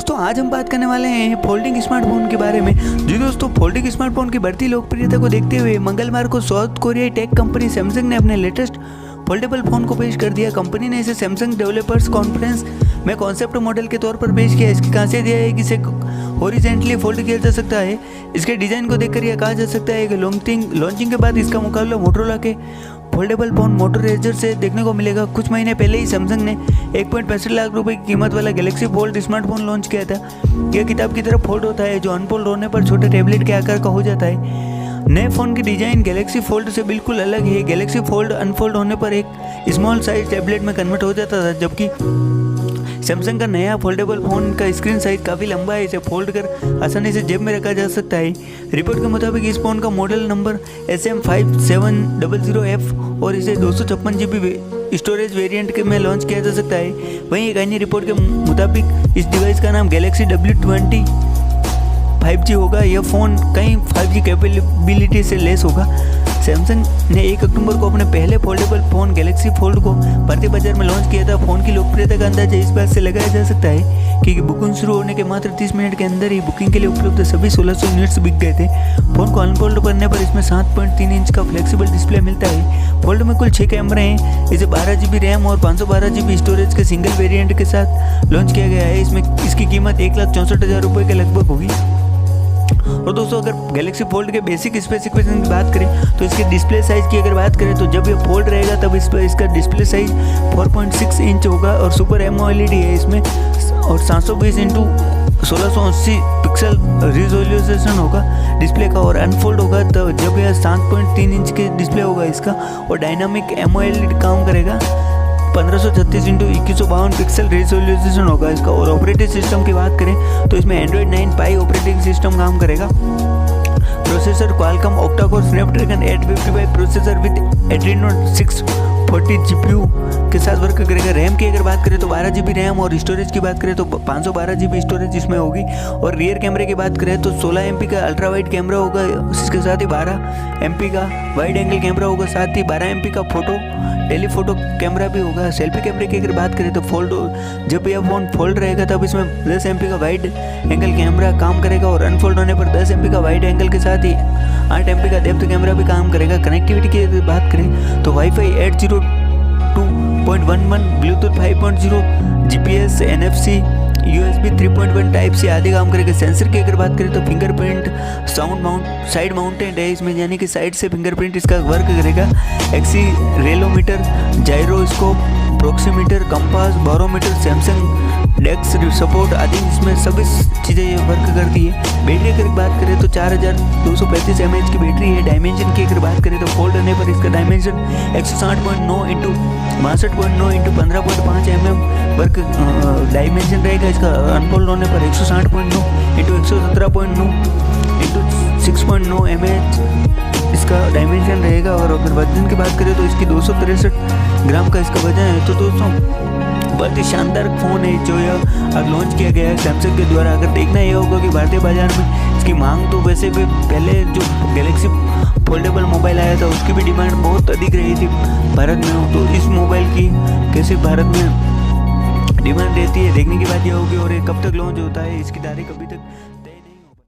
दोस्तों आज हम बात करने वाले हैं फोल्डिंग स्मार्टफोन के बारे में। जी दोस्तों, फोल्डिंग स्मार्टफोन की बढ़ती लोकप्रियता को देखते हुए मंगलवार को साउथ कोरियाई टेक कंपनी सैमसंग ने अपने लेटेस्ट फोल्डेबल फ़ोन को पेश कर दिया। कंपनी ने इसे सैमसंग डेवलपर्स कॉन्फ्रेंस में कॉन्सेप्ट मॉडल के तौर पर पेश किया। इसकी खासियत यह है कि इसे हॉरिजॉन्टली फोल्ड किया जा सकता है। इसके डिज़ाइन को देखकर यह कहा जा सकता है कि लॉन्चिंग के बाद इसका मुकाबला मोटोरोला के फोल्डेबल फोन मोटो रेजर से देखने को मिलेगा। कुछ महीने पहले ही सैमसंग ने 1.65 लाख रुपए की कीमत वाला गैलेक्सी फोल्ड स्मार्टफोन लॉन्च किया था। यह किताब की तरह फोल्ड होता है, जो अनफोल्ड होने पर छोटे टैबलेट के आकार का हो जाता है। नए फ़ोन की डिज़ाइन गैलेक्सी फोल्ड से बिल्कुल अलग है। गैलेक्सी फोल्ड अनफोल्ड होने पर एक स्मॉल साइज टैबलेट में कन्वर्ट हो जाता था, जबकि सैमसंग का नया फोल्डेबल फ़ोन का स्क्रीन साइज काफ़ी लंबा है। इसे फोल्ड कर आसानी से जेब में रखा जा सकता है। रिपोर्ट के मुताबिक इस फ़ोन का मॉडल नंबर SM5700F और इसे 256 GB स्टोरेज वेरिएंट में लॉन्च किया जा सकता है। वहीं एक अन्य रिपोर्ट के मुताबिक इस डिवाइस का नाम गैलेक्सी W20 5G होगा। यह फ़ोन कई 5G कैपेबिलिटी से लेस होगा। सैमसंग ने 1 अक्टूबर को अपने पहले फोल्डेबल फ़ोन गैलेक्सी फोल्ड को भारतीय बाजार में लॉन्च किया था। फ़ोन की लोकप्रियता का अंदाजा इस बात से लगाया जा सकता है कि बुकिंग शुरू होने के मात्र 30 मिनट के अंदर ही बुकिंग के लिए उपलब्ध सभी 1600 यूनिट्स बिक गए थे। फ़ोन को अनफोल्ड करने पर इसमें 7.3 इंच का फ्लेक्सिबल डिस्प्ले मिलता है। फोल्ड में कुल 6 कैमरे हैं। इसे 12 GB रैम और 512 GB स्टोरेज के सिंगल वेरिएंट के साथ लॉन्च किया गया है। इसमें इसकी कीमत 1,64,000 रुपये के लगभग होगी। और दोस्तों, अगर गैलेक्सी फोल्ड के बेसिक स्पेसिफिकेशन की बात करें तो इसके डिस्प्ले साइज़ की अगर बात करें तो जब ये फोल्ड रहेगा तब इस पर इसका डिस्प्ले साइज 4.6 इंच होगा और सुपर एमओएलईडी है इसमें, और 720x1680 पिक्सल रिजोल्यूशन होगा डिस्प्ले का। और अनफोल्ड होगा तो जब यह 7.3 इंच के डिस्प्ले होगा इसका, और डायनामिक एमओएलईडी काम करेगा। 1536x2152 पिक्सल रेजोल्यूशन होगा इसका। और ऑपरेटिंग सिस्टम की बात करें तो इसमें एंड्रॉइड 9 पाई ऑपरेटिंग सिस्टम काम करेगा। Processor Qualcomm octa-core Snapdragon 855 processor with Adreno 640 GPU के साथ वर्क करेगा। रैम की अगर बात करें तो 12 GB रैम, और स्टोरेज की बात करें तो 512 GB स्टोरेज इसमें होगी। और रियर कैमरे की बात करें तो 16 MP का अल्ट्रा वाइड कैमरा होगा, इसके साथ ही 12 MP का वाइड एंगल कैमरा होगा, साथ ही 12 MP का टेलीफोटो कैमरा भी होगा। सेल्फी कैमरे की अगर बात करें तो जब यह फ़ोन फोल्ड रहेगा तब इसमें 10 MP का वाइड एंगल कैमरा काम करेगा, और अनफोल्ड होने पर 10 MP का वाइड एंगल के साथ ही 8 MP का डेप्थ कैमरा भी काम करेगा। कनेक्टिविटी की अगर बात करें तो wifi 802.11, Bluetooth 5.0, GPS, NFC, USB 3.1 type से आदि काम करेगा। सेंसर की अगर बात करें तो फिंगरप्रिंट साइड माउंटेड है इसमें, यानी कि साइड से फिंगरप्रिंट इसका वर्क करेगा। Accelerometer, gyroscope, proximeter, compass, barometer, Samsung DeX support आदि इसमें सभी चीज़ें ये वर्क करती है। बैटरी की अगर बात करें तो 4235 mAh की बैटरी है। डायमेंशन की अगर बात करें तो फोल्ड होने पर इसका डायमेंशन 160.9 × 62.9 × 15.5 mm वर्क डायमेंशन रहेगा। इसका अनफोल्ड होने पर 160.9 × 117.9 × 6.9 mAh इसका डायमेंशन रहेगा। और अगर वजन की बात करें तो इसकी 263 ग्राम का इसका वजन है। तो दोस्तों, बहुत ही शानदार फ़ोन है जो यह अब लॉन्च किया गया है सैमसंग के द्वारा। अगर देखना यह होगा कि भारतीय बाजार में इसकी मांग तो वैसे भी पहले जो गैलेक्सी फोल्डेबल मोबाइल आया था उसकी भी डिमांड बहुत अधिक रही थी भारत में, तो इस मोबाइल की कैसे भारत में डिमांड रहती है देखने की बात यह होगी। और ये कब तक लॉन्च होता है, इसकी तारीख अभी तक